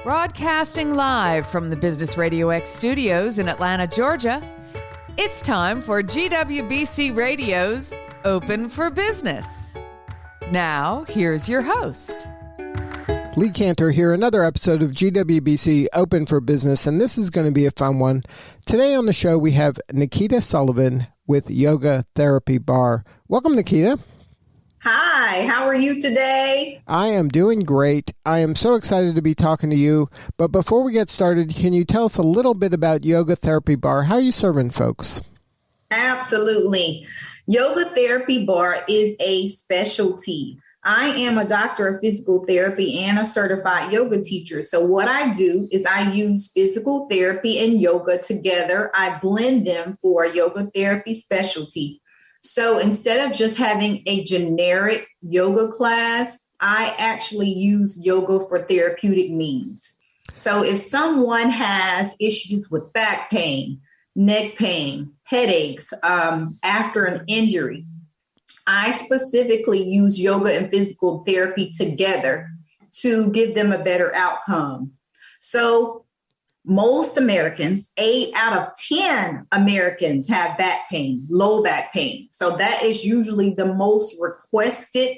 Broadcasting live from the Business RadioX studios in Atlanta, Georgia, it's time for GWBC Radio's Open for Business. Now, here's your host. Lee Cantor here, another episode of GWBC Open for Business, and this is going to be a fun one. Today on the show, we have Nekita Sullivan with Yoga Therapy Bar. Welcome, Nekita. Hi, how are you today? I am doing great. I am so excited to be talking to you. But before we get started, can you tell us a little bit about Yoga Therapy Bar? How are you serving folks? Absolutely. Yoga Therapy Bar is a specialty. I am a doctor of physical therapy and a certified yoga teacher. So what I do is I use physical therapy and yoga together. I blend them for a yoga therapy specialty. So instead of just having a generic yoga class, I actually use yoga for therapeutic means. So if someone has issues with back pain, neck pain, headaches after an injury, I specifically use yoga and physical therapy together to give them a better outcome. So most Americans, 8 out of 10 Americans have back pain, low back pain. So that is usually the most requested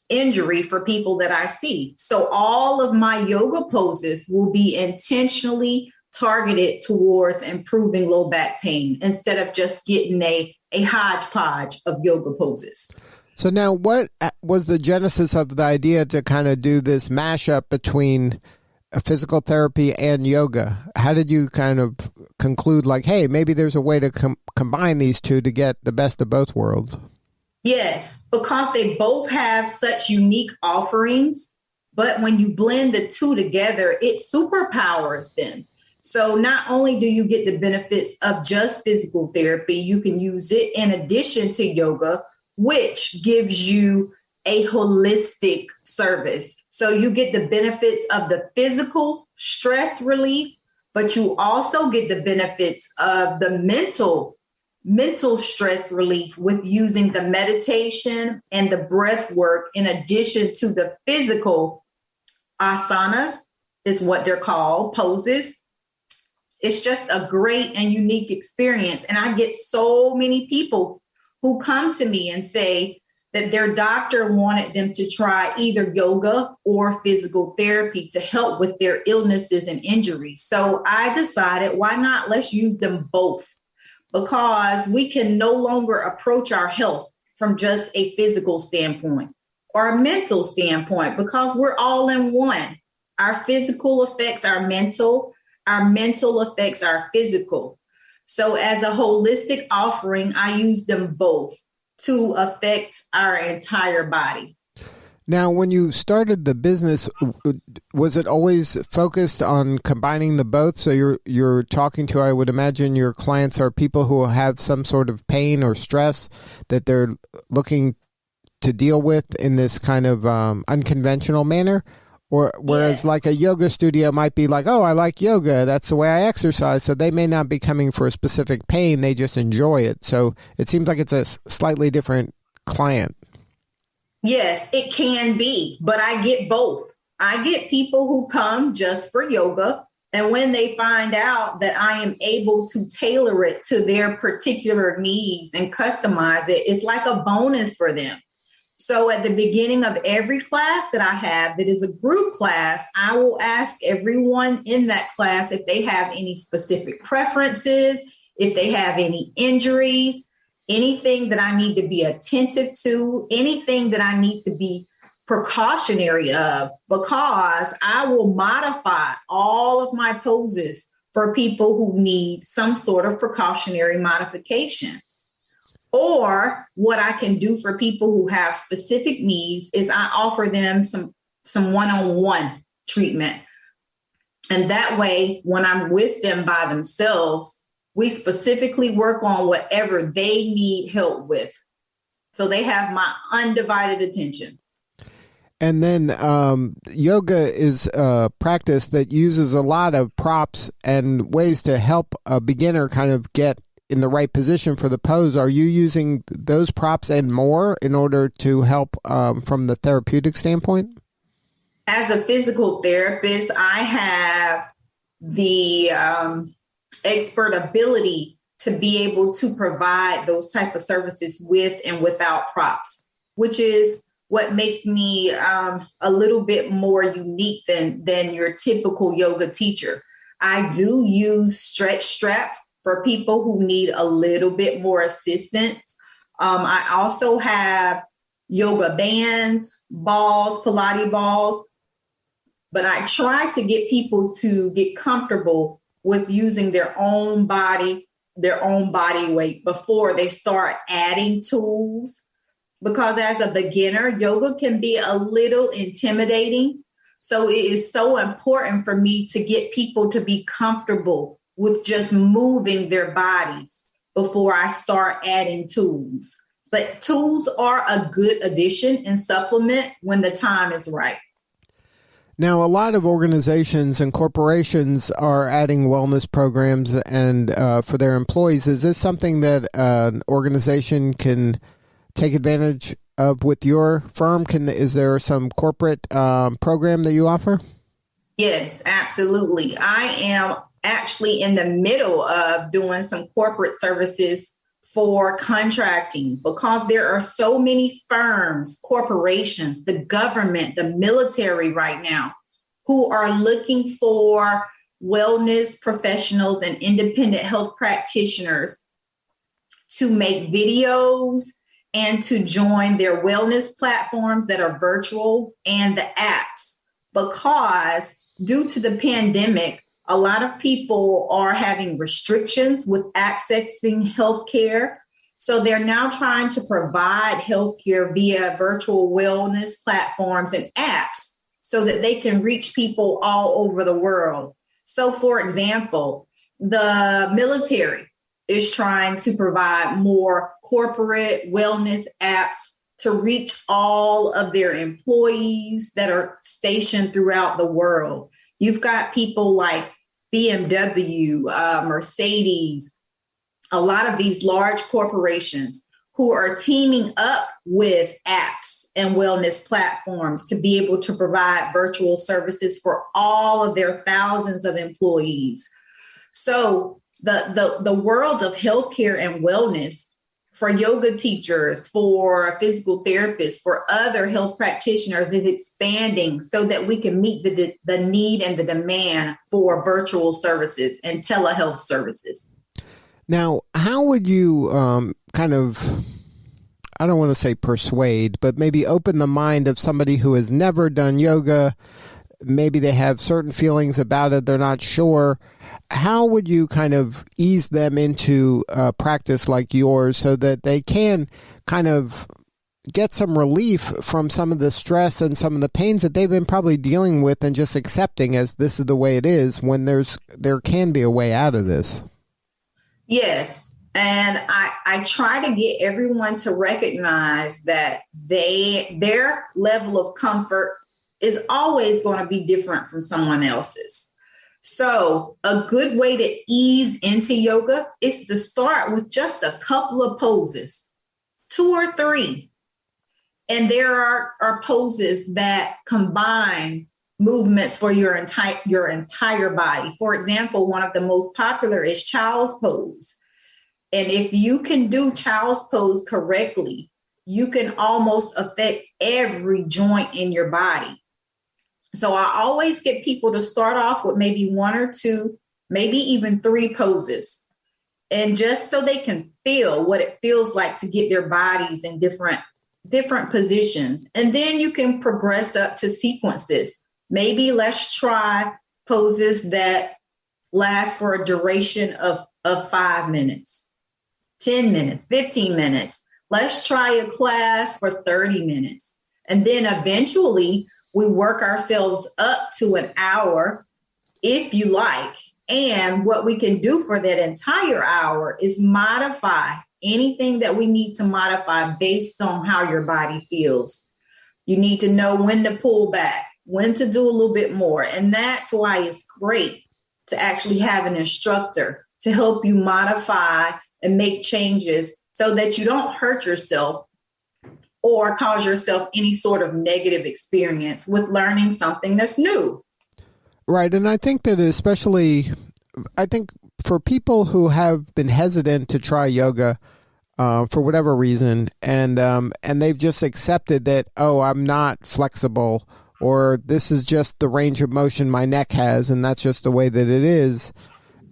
injury for people that I see. So all of my yoga poses will be intentionally targeted towards improving low back pain instead of just getting a hodgepodge of yoga poses. So now what was the genesis of the idea to kind of do this mashup between physical therapy and yoga? How did you kind of conclude like, hey, maybe there's a way to combine these two to get the best of both worlds? Yes, because they both have such unique offerings, but when you blend the two together, it superpowers them. So not only do you get the benefits of just physical therapy, you can use it in addition to yoga, which gives you a holistic service. So you get the benefits of the physical stress relief, but you also get the benefits of the mental stress relief with using the meditation and the breath work in addition to the physical asanas is what they're called, poses. It's just a great and unique experience. And I get so many people who come to me and say that their doctor wanted them to try either yoga or physical therapy to help with their illnesses and injuries. So I decided, why not? Let's use them both, because we can no longer approach our health from just a physical standpoint or a mental standpoint, because we're all in one. Our physical affects our mental affects our physical. So as a holistic offering, I use them both to affect our entire body. Now, when you started the business, was it always focused on combining the both? So you're talking to, I would imagine your clients are people who have some sort of pain or stress that they're looking to deal with in this kind of unconventional manner? Or whereas Yes. like a yoga studio might be like, oh, I like yoga. That's the way I exercise. So they may not be coming for a specific pain. They just enjoy it. So it seems like it's a slightly different client. Yes, it can be, but I get both. I get people who come just for yoga. And when they find out that I am able to tailor it to their particular needs and customize it, it's like a bonus for them. So at the beginning of every class that I have that is a group class, I will ask everyone in that class if they have any specific preferences, if they have any injuries, anything that I need to be attentive to, anything that I need to be precautionary of, because I will modify all of my poses for people who need some sort of precautionary modification. Or what I can do for people who have specific needs is I offer them some one-on-one treatment. And that way, when I'm with them by themselves, we specifically work on whatever they need help with. So they have my undivided attention. And then yoga is a practice that uses a lot of props and ways to help a beginner kind of get in the right position for the pose. Are you using those props and more in order to help from the therapeutic standpoint? As a physical therapist, I have the expert ability to be able to provide those type of services with and without props, which is what makes me a little bit more unique than your typical yoga teacher. I do use stretch straps for people who need a little bit more assistance. I also have yoga bands, balls, Pilates balls, but I try to get people to get comfortable with using their own body weight before they start adding tools. Because as a beginner, yoga can be a little intimidating. So it is so important for me to get people to be comfortable with just moving their bodies before I start adding tools. But tools are a good addition and supplement when the time is right. Now, a lot of organizations and corporations are adding wellness programs and for their employees. Is this something that an organization can take advantage of with your firm? Is there some corporate program that you offer? Yes, absolutely. I am actually in the middle of doing some corporate services for contracting because there are so many firms, corporations, the government, the military right now who are looking for wellness professionals and independent health practitioners to make videos and to join their wellness platforms that are virtual and the apps, because due to the pandemic, a lot of people are having restrictions with accessing healthcare. So they're now trying to provide healthcare via virtual wellness platforms and apps so that they can reach people all over the world. So, for example, the military is trying to provide more corporate wellness apps to reach all of their employees that are stationed throughout the world. You've got people like BMW, Mercedes, a lot of these large corporations who are teaming up with apps and wellness platforms to be able to provide virtual services for all of their thousands of employees. So the world of healthcare and wellness for yoga teachers, for physical therapists, for other health practitioners is expanding so that we can meet the need and the demand for virtual services and telehealth services. Now, how would you I don't want to say persuade, but maybe open the mind of somebody who has never done yoga? Maybe they have certain feelings about it. They're not sure. How would you kind of ease them into a practice like yours so that they can kind of get some relief from some of the stress and some of the pains that they've been probably dealing with and just accepting as this is the way it is when there can be a way out of this? Yes. And I try to get everyone to recognize that their level of comfort is always going to be different from someone else's. So a good way to ease into yoga is to start with just a couple of poses, 2 or 3. And there are poses that combine movements for your entire body. For example, one of the most popular is child's pose. And if you can do child's pose correctly, you can almost affect every joint in your body. So I always get people to start off with maybe 1 or 2, maybe even 3 poses. And just so they can feel what it feels like to get their bodies in different positions. And then you can progress up to sequences. Maybe let's try poses that last for a duration of 5 minutes, 10 minutes, 15 minutes. Let's try a class for 30 minutes. And then eventually we work ourselves up to an hour, if you like. And what we can do for that entire hour is modify anything that we need to modify based on how your body feels. You need to know when to pull back, when to do a little bit more. And that's why it's great to actually have an instructor to help you modify and make changes so that you don't hurt yourself or cause yourself any sort of negative experience with learning something that's new. Right. And I think that especially, for people who have been hesitant to try yoga for whatever reason, and they've just accepted that, oh, I'm not flexible, or this is just the range of motion my neck has, and that's just the way that it is,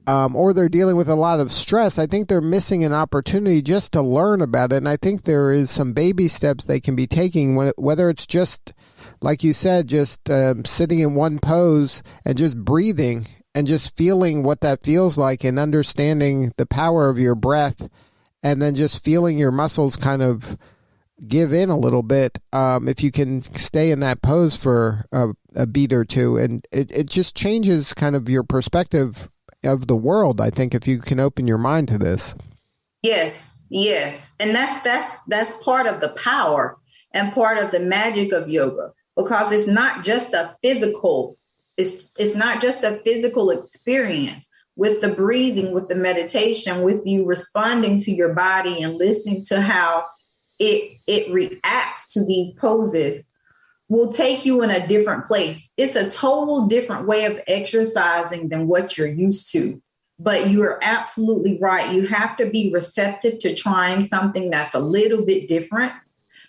or they're dealing with a lot of stress, I think they're missing an opportunity just to learn about it. And I think there is some baby steps they can be taking, whether it's just, like you said, just sitting in one pose and just breathing and just feeling what that feels like and understanding the power of your breath, and then just feeling your muscles kind of give in a little bit. If you can stay in that pose for a beat or two, and it just changes kind of your perspective of the world, I think, if you can open your mind to this. Yes. And that's part of the power and part of the magic of yoga, because it's not just a physical, it's not just a physical experience. With the breathing, with the meditation, with you responding to your body and listening to how it reacts to these poses, will take you in a different place. It's a total different way of exercising than what you're used to. But you're absolutely right. You have to be receptive to trying something that's a little bit different,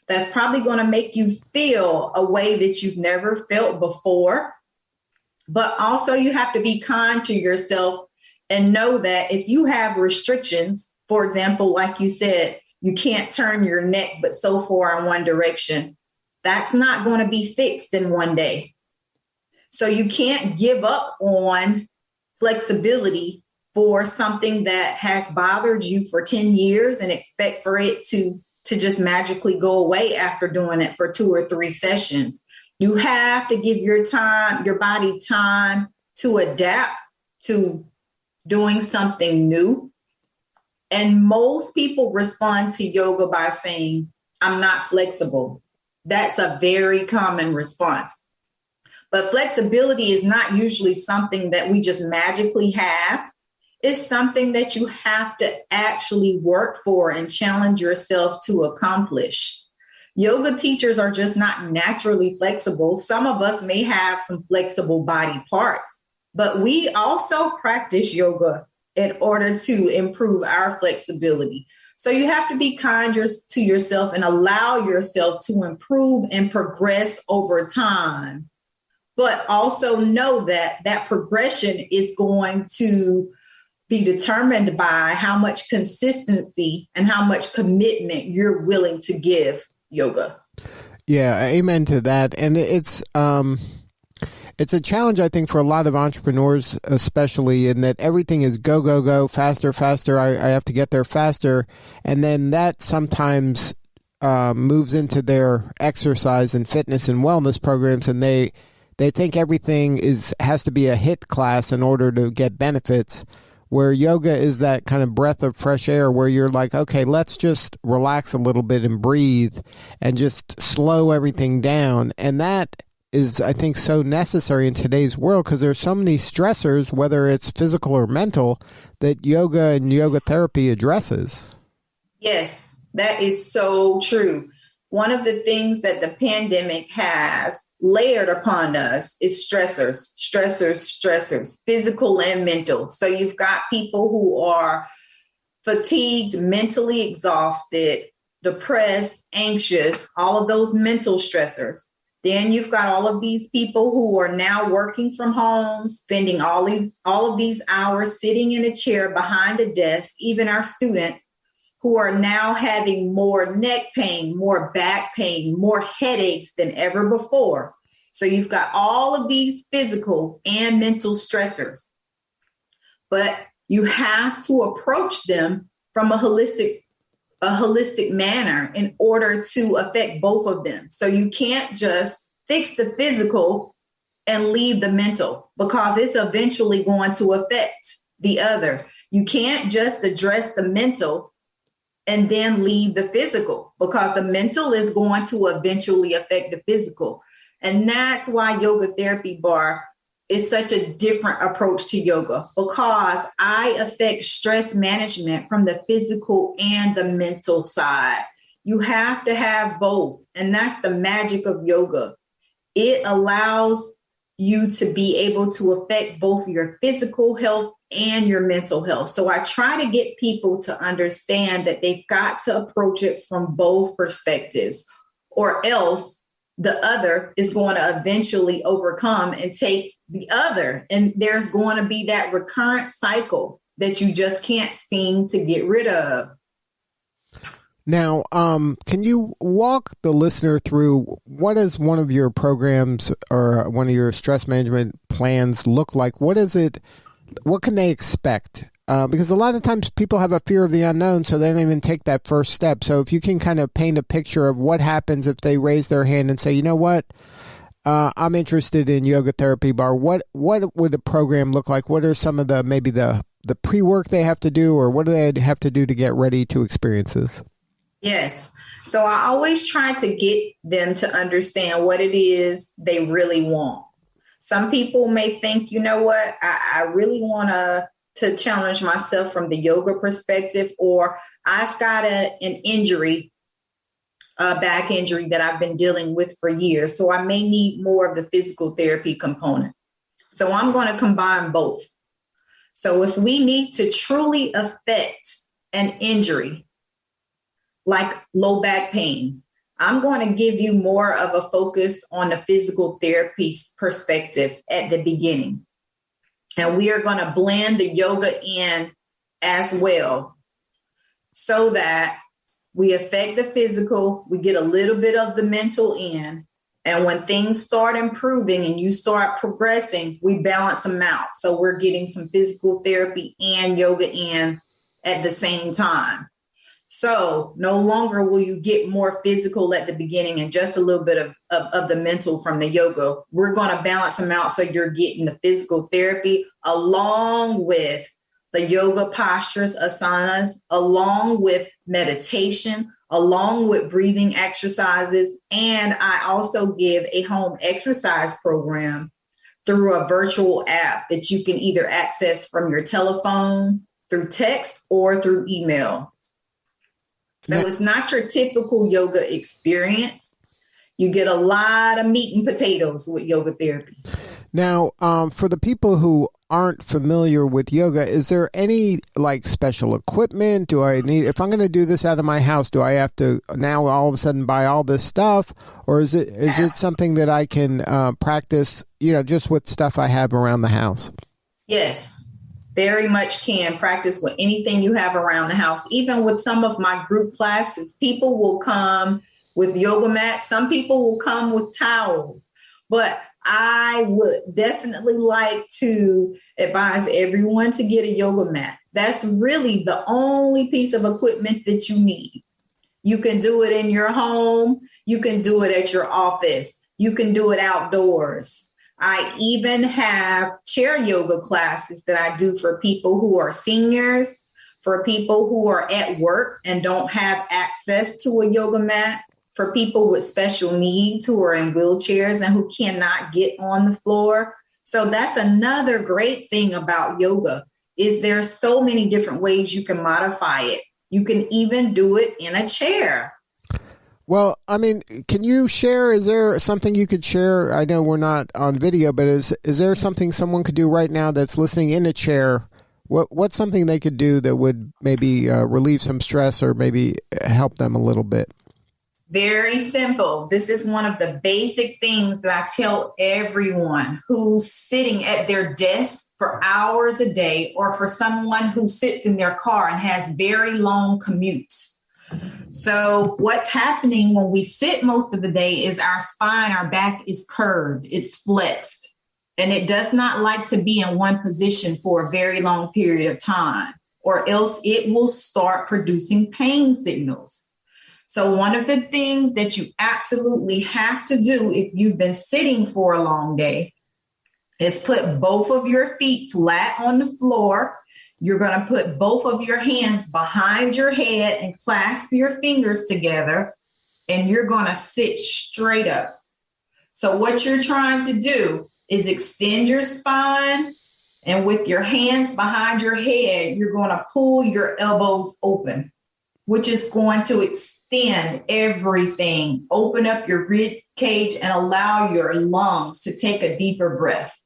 that's probably going to make you feel a way that you've never felt before. But also you have to be kind to yourself and know that if you have restrictions, for example, like you said, you can't turn your neck but so far in one direction, that's not going to be fixed in one day. So you can't give up on flexibility for something that has bothered you for 10 years and expect for it to just magically go away after doing it for 2 or 3 sessions. You have to give your body time to adapt to doing something new. And most people respond to yoga by saying, I'm not flexible. That's a very common response. But flexibility is not usually something that we just magically have. It's something that you have to actually work for and challenge yourself to accomplish. Yoga teachers are just not naturally flexible. Some of us may have some flexible body parts, but we also practice yoga in order to improve our flexibility. So you have to be kind to yourself and allow yourself to improve and progress over time. But also know that that progression is going to be determined by how much consistency and how much commitment you're willing to give yoga. Yeah, amen to that. And it's a challenge, I think, for a lot of entrepreneurs, especially in that everything is go, go, go, faster, faster. I have to get there faster. And then that sometimes moves into their exercise and fitness and wellness programs. And they think everything has to be a HIIT class in order to get benefits, where yoga is that kind of breath of fresh air where you're like, okay, let's just relax a little bit and breathe and just slow everything down. And that is, I think, so necessary in today's world because there's so many stressors, whether it's physical or mental, that yoga and yoga therapy addresses. Yes, that is so true. One of the things that the pandemic has layered upon us is stressors, physical and mental. So you've got people who are fatigued, mentally exhausted, depressed, anxious, all of those mental stressors. Then you've got all of these people who are now working from home, spending all of these hours sitting in a chair behind a desk, even our students who are now having more neck pain, more back pain, more headaches than ever before. So you've got all of these physical and mental stressors, but you have to approach them from a holistic manner in order to affect both of them. So you can't just fix the physical and leave the mental because it's eventually going to affect the other. You can't just address the mental and then leave the physical because the mental is going to eventually affect the physical. And that's why yoga therapy bar is such a different approach to yoga, because I affect stress management from the physical and the mental side. You have to have both. And that's the magic of yoga. It allows you to be able to affect both your physical health and your mental health. So I try to get people to understand that they've got to approach it from both perspectives, or else the other is going to eventually overcome and take the other. And there's going to be that recurrent cycle that you just can't seem to get rid of. Now, can you walk the listener through what does one of your programs or one of your stress management plans look like? What is it? What can they expect? Because a lot of times people have a fear of the unknown, so they don't even take that first step. So if you can kind of paint a picture of what happens if they raise their hand and say, you know what, I'm interested in yoga therapy bar. What would a program look like? What are some of maybe the pre-work they have to do, or what do they have to do to get ready to experience this? Yes. So I always try to get them to understand what it is they really want. Some people may think, you know what, I really want to challenge myself from the yoga perspective, or I've got an injury, a back injury that I've been dealing with for years. So I may need more of the physical therapy component. So I'm going to combine both. So if we need to truly affect an injury, like low back pain, I'm going to give you more of a focus on the physical therapy perspective at the beginning. And we are going to blend the yoga in as well, so that we affect the physical, we get a little bit of the mental in. And when things start improving and you start progressing, we balance them out. So we're getting some physical therapy and yoga in at the same time. So no longer will you get more physical at the beginning and just a little bit of the mental from the yoga. We're going to balance them out, so you're getting the physical therapy along with the yoga postures, asanas, along with meditation, along with breathing exercises. And I also give a home exercise program through a virtual app that you can either access from your telephone, through text, or through email. So it's not your typical yoga experience. You get a lot of meat and potatoes with yoga therapy. Now, for the people who aren't familiar with yoga, is there any like special equipment? Do I need, if I'm going to do this out of my house, do I have to now all of a sudden buy all this stuff? Or is it something that I can practice, just with stuff I have around the house? Yes. Very much can practice with anything you have around the house. Even with some of my group classes, people will come with yoga mats. Some people will come with towels. But I would definitely like to advise everyone to get a yoga mat. That's really the only piece of equipment that you need. You can do it in your home. You can do it at your office. You can do it outdoors. I even have chair yoga classes that I do for people who are seniors, for people who are at work and don't have access to a yoga mat, for people with special needs who are in wheelchairs and who cannot get on the floor. So that's another great thing about yoga, is there's so many different ways you can modify it. You can even do it in a chair. Well, I mean, can you share, is there something you could share? I know we're not on video, but is there something someone could do right now that's listening in a chair? What's something they could do that would maybe relieve some stress or maybe help them a little bit? Very simple. This is one of the basic things that I tell everyone who's sitting at their desk for hours a day, or for someone who sits in their car and has very long commutes. So what's happening when we sit most of the day is our spine, our back is curved, it's flexed, and it does not like to be in one position for a very long period of time, or else it will start producing pain signals. So one of the things that you absolutely have to do if you've been sitting for a long day is put both of your feet flat on the floor. You're going to put both of your hands behind your head and clasp your fingers together, and you're going to sit straight up. So what you're trying to do is extend your spine, and with your hands behind your head, you're going to pull your elbows open, which is going to extend everything. Open up your rib cage and allow your lungs to take a deeper breath.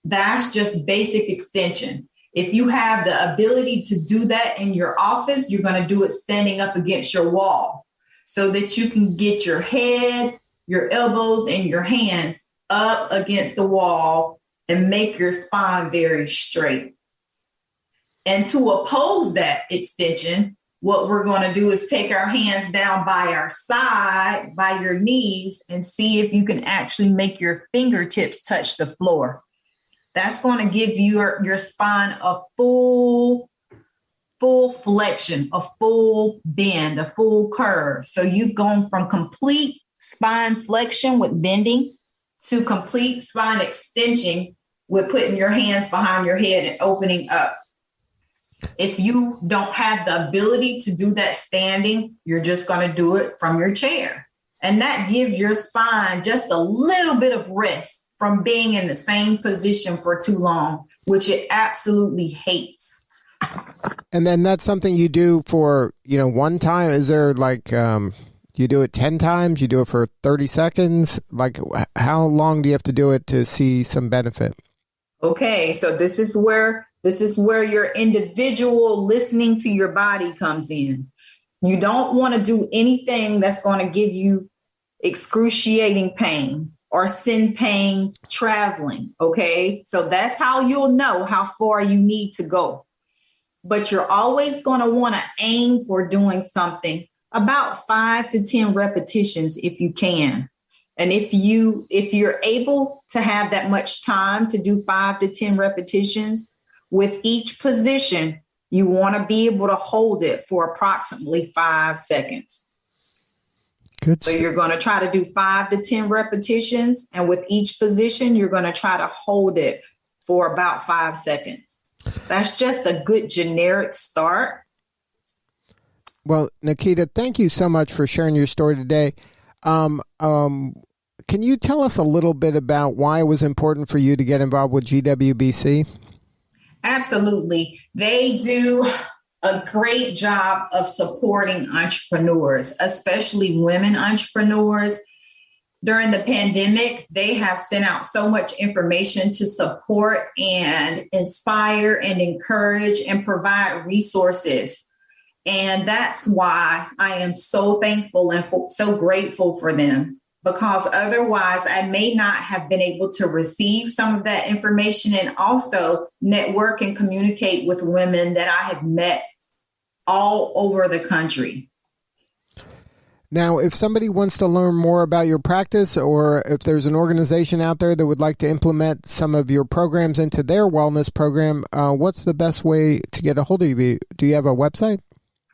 That's just basic extension. If you have the ability to do that in your office, you're going to do it standing up against your wall so that you can get your head, your elbows, and your hands up against the wall and make your spine very straight. And to oppose that extension, what we're going to do is take our hands down by our side, by your knees, and see if you can actually make your fingertips touch the floor. That's going to give your spine a full flexion, a full bend, a full curve. So you've gone from complete spine flexion with bending to complete spine extension with putting your hands behind your head and opening up. If you don't have the ability to do that standing, you're just going to do it from your chair. And that gives your spine just a little bit of rest from being in the same position for too long, which it absolutely hates. And then that's something you do for, one time. Is there like, you do it 10 times? You do it for 30 seconds? Like, how long do you have to do it to see some benefit? Okay, so this is where your individual listening to your body comes in. You don't want to do anything that's going to give you excruciating pain or send pain traveling. Okay, so that's how you'll know how far you need to go. But you're always going to want to aim for doing something about 5 to 10 repetitions if you can. And if you're able to have that much time to do 5 to 10 repetitions with each position, you want to be able to hold it for approximately 5 seconds. Good. So you're going to try to do 5 to 10 repetitions. And with each position, you're going to try to hold it for about 5 seconds. That's just a good generic start. Well, Nekita, thank you so much for sharing your story today. Can you tell us a little bit about why it was important for you to get involved with GWBC? Absolutely. They do a great job of supporting entrepreneurs, especially women entrepreneurs. During the pandemic, they have sent out so much information to support and inspire and encourage and provide resources. And that's why I am so thankful and so grateful for them, because otherwise I may not have been able to receive some of that information and also network and communicate with women that I have met all over the country. Now, if somebody wants to learn more about your practice, or if there's an organization out there that would like to implement some of your programs into their wellness program, what's the best way to get a hold of you? Do you have a website?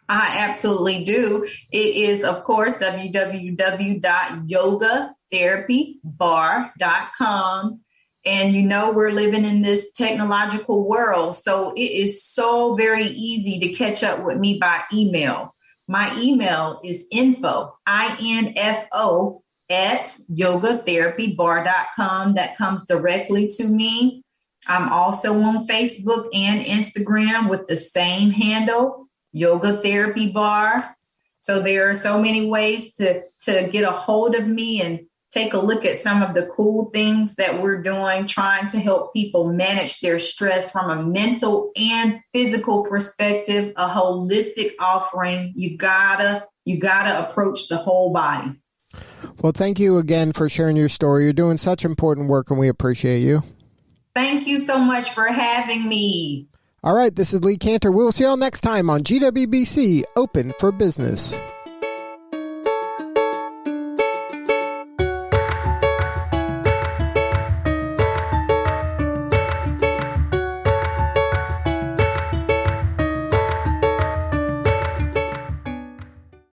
I absolutely do. It is, of course, www.yogatherapybar.com. And we're living in this technological world, so it is so very easy to catch up with me by email. My email is info at yogatherapybar.com. That comes directly to me. I'm also on Facebook and Instagram with the same handle, Yoga Therapy Bar. So there are so many ways to get a hold of me and take a look at some of the cool things that we're doing, trying to help people manage their stress from a mental and physical perspective, a holistic offering. You gotta approach the whole body. Well, thank you again for sharing your story. You're doing such important work, and we appreciate you. Thank you so much for having me. All right, this is Lee Cantor. We'll see you all next time on GWBC Open for Business.